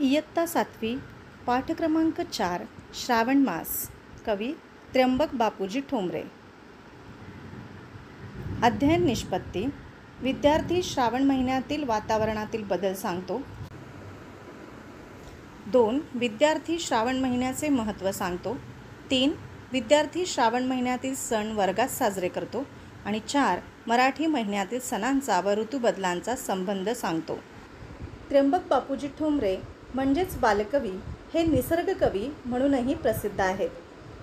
इयत्ता 7वी पाठ क्रमांक 4 श्रावण मास. कवी त्र्यंबक बापूजी ठोंबरे. अध्ययन निष्पत्ती. विद्यार्थी श्रावण महिन्यातील वातावरणातील बदल सांगतो. 2. विद्यार्थी श्रावण महिन्याचे महत्त्व सांगतो. 3. विद्यार्थी श्रावण महिन्यातील सण वर्गात साजरे करतो. आणि 4. मराठी महिन्यातील सणांचा व ऋतुबदलांचा संबंध सांगतो. त्र्यंबक बापूजी ठोंबरे म्हणजेच बालकवी हे निसर्गकवी म्हणूनही प्रसिद्ध आहेत.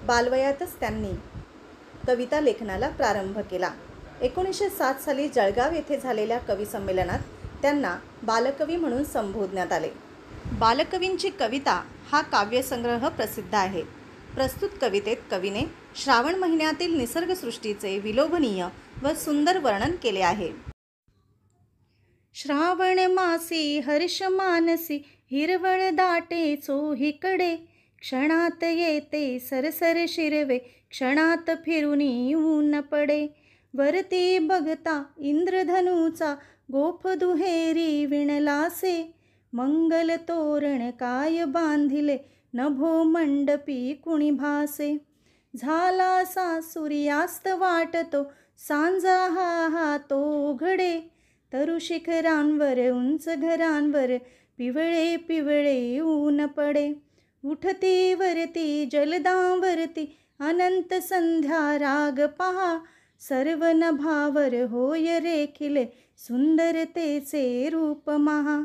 बालवयातच त्यांनी कविता लेखनाला प्रारंभ केला. 1907 साली जळगाव येथे झालेल्या कवी संमेलनात त्यांना बालकवी म्हणून संबोधण्यात आले. बालकवींची कविता हा काव्यसंग्रह प्रसिद्ध आहे. प्रस्तुत कवितेत कवीने श्रावण महिन्यातील निसर्गसृष्टीचे विलोभनीय व सुंदर वर्णन केले आहे. श्रावण मासी हर्ष मानसी हिरवळ दाटे चोहीकडे, क्षणात येते सरसर शिरवे क्षणात फिरून ऊन पडे. वरती बघता इंद्रधनुचा गोफ दुहेरी विणलासे, मंगल तोरण काय बांधिले नभो मंडपी कुणी भासे. झालासा सूर्यास्त वाटतो सांज हा तो उघडे, तरु शिखरांवर उंच घरांवर पिवळे पिवळे ऊन पडे. उठती वरती जलदावरती अनंत संध्या राग पहा, सर्व नभावर होय रेखिले सुंदरतेचे रूप महा.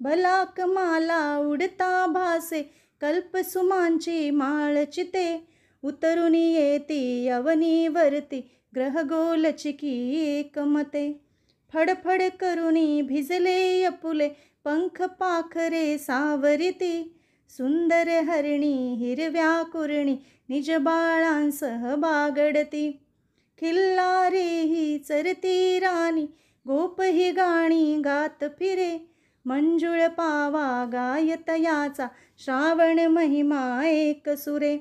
बलाक माला उडता भासे कल्पसुमांची माळ चिते, उतरून येती अवनीवरती ग्रहगोल चिकी एकमते. फडफड करुणी भिजले अपुले पंख पाखरे सावरिती, सुंदर हरिणी हिरव्या कुरणी निज बाळांसह बागडती. खिल्लारी ही चरती राणी गोप ही गाणी गात फिरे, मंजुळ पावा गायत याचा श्रावण महिमा एक सुरे.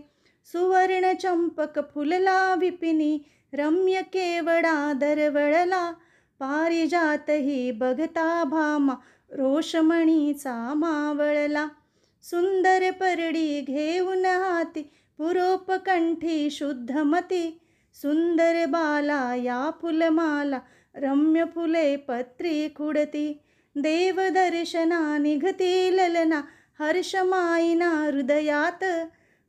सुवर्ण चंपक फुलला विपिनी रम्य केवडा दरवळला, पारिजात ही बघता भामा रोषमणीचा मावळला. सुंदर परडी घेऊन हाती पुरोपकंठी शुद्धमती, सुंदर बाला या फुलमाला रम्य फुले पत्री खुडती. देवदर्शना निघती ललना हर्ष माईना हृदयात,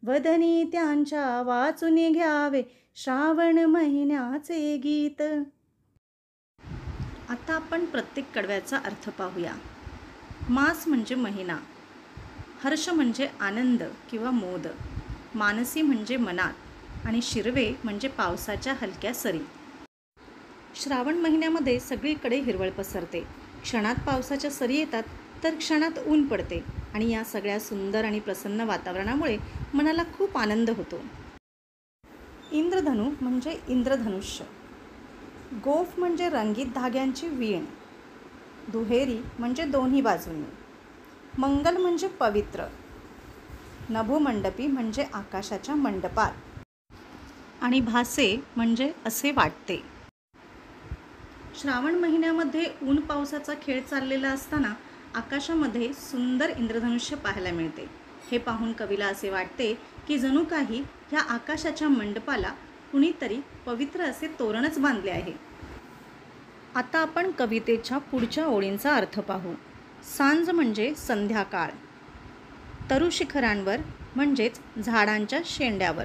वदनी त्यांच्या वाचून घ्यावे श्रावण महिन्याचे गीत. आता आपण प्रत्येक कडव्याचा अर्थ पाहूया. मास म्हणजे महिना, हर्ष म्हणजे आनंद किंवा मोद, मानसी म्हणजे मनात आणि शिरवे म्हणजे पावसाच्या हलक्या सरी. श्रावण महिन्यामध्ये सगळीकडे हिरवळ पसरते. क्षणात पावसाच्या सरी येतात तर क्षणात ऊन पडते आणि या सगळ्या सुंदर आणि प्रसन्न वातावरणामुळे मनाला खूप आनंद होतो. इंद्रधनु म्हणजे इंद्रधनुष्य, गोफ म्हणजे रंगीत धाग्यांची वीण, दुहेरी म्हणजे दोन्ही बाजूंनी, मंगल म्हणजे पवित्र, नभोमंडपी म्हणजे आकाशाच्या मंडपात आणि भासे म्हणजे असे वाटते. श्रावण महिन्यामध्ये ऊन पावसाचा खेळ चाललेला असताना आकाशामध्ये सुंदर इंद्रधनुष्य पाहायला मिळते. हे पाहून कवीला असे वाटते की जणू काही ह्या आकाशाच्या मंडपाला कुणीतरी पवित्र असे तोरणच बांधले आहे. आता आपण कवितेच्या पुढच्या ओळींचा अर्थ पाहू. सांज म्हणजे संध्याकाळ, तरु शिखरांवर म्हणजेच झाडांच्या शेंड्यावर.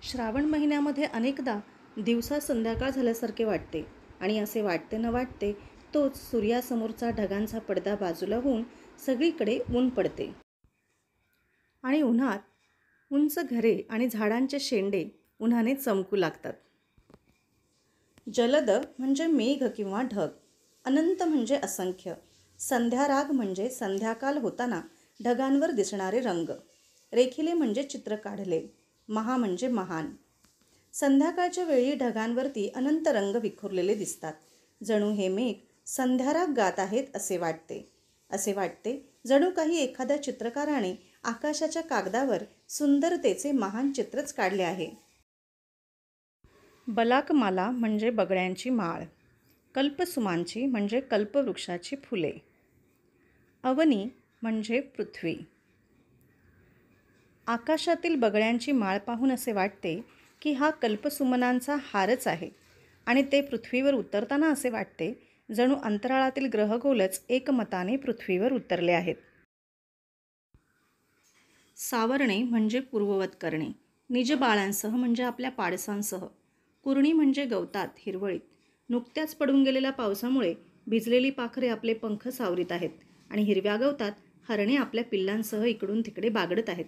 श्रावण महिन्यामध्ये अनेकदा दिवसा संध्याकाळ झाल्यासारखे वाटते आणि असे वाटते न वाटते तोच सूर्यासमोरचा ढगांचा पडदा बाजूला होऊन सगळीकडे ऊन पडते आणि उन्हात उंच घरे आणि झाडांचे शेंडे उन्हाने चमकू लागतात. जलद म्हणजे मेघ किंवा ढग, अनंत म्हणजे असंख्य, संध्याराग म्हणजे संध्याकाळ होताना ढगांवर दिसणारे रंग, रेखिले म्हणजे चित्र काढले, महा म्हणजे महान. संध्याकाळच्या वेळी ढगांवरती अनंत रंग विखुरलेले दिसतात. जणू हे मेघ संध्याराग गात आहेत असे वाटते. असे वाटते जणू काही एखाद्या चित्रकाराने आकाशाच्या कागदावर सुंदरतेचे महान चित्रच काढले आहे. बलाकमाला म्हणजे बगड्यांची माळ, कल्पसुमांची म्हणजे कल्पवृक्षाची फुले, अवनी म्हणजे पृथ्वी. आकाशातील बगळ्यांची माळ पाहून असे वाटते की हा कल्पसुमनांचा हारच आहे आणि ते पृथ्वीवर उतरताना असे वाटते जणू अंतराळातील ग्रहगोलच एकमताने पृथ्वीवर उतरले आहेत. सावरणे म्हणजे पूर्ववत करणे, निज बाळांसह म्हणजे आपल्या पाडसांसह. कुरणी म्हणजे गवतात, हिरवळीत. नुकत्याच पडून गेलेल्या पावसामुळे भिजलेली पाखरे आपले पंख सावरीत आहेत आणि हिरव्या गवतात हरणे आपल्या पिल्लांसह इकडून तिकडे बागडत आहेत.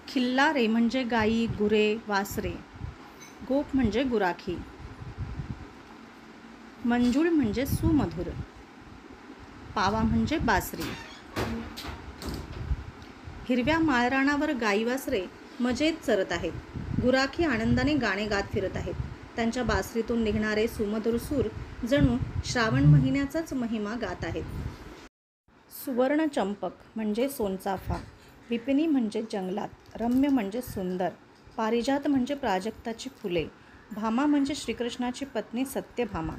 खिल्लारे म्हणजे गायी, गुरे, वासरे. गोप म्हणजे गुराखी. मंजूळ म्हणजे सुमधुर. पावा म्हणजे बासरी. हिरव्या माळरानावर गाई वासरे मजेत चरत आहेत. गुराखी आनंदाने गाणे गात फिरत आहेत. त्यांच्या बासरीतून निघणारे सुमधुर सूर जणू श्रावण महिन्याचाच महिमा गात आहेत. सुवर्णचंपक म्हणजे सोनचाफा. विपिनी म्हणजे जंगलात. रम्य म्हणजे सुंदर. पारिजात म्हणजे प्राजक्ताची फुले. भामा म्हणजे श्रीकृष्णाची पत्नी सत्यभामा.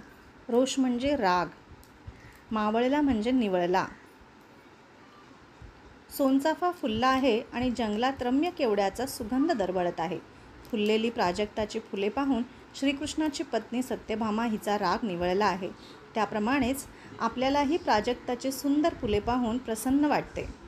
रोष म्हणजे राग. मावळला म्हणजे निवळला. सोनचाफा फुलला आहे आणि जंगलात रम्य केवड्याचा सुगंध दरवळत आहे. फुललेली प्राजक्ताची फुले पाहून श्रीकृष्णाची पत्नी सत्यभामा हिचा राग निवळला आहे. त्याप्रमाणेच आपल्यालाही प्राजक्ताची सुंदर फुले पाहून प्रसन्न वाटते.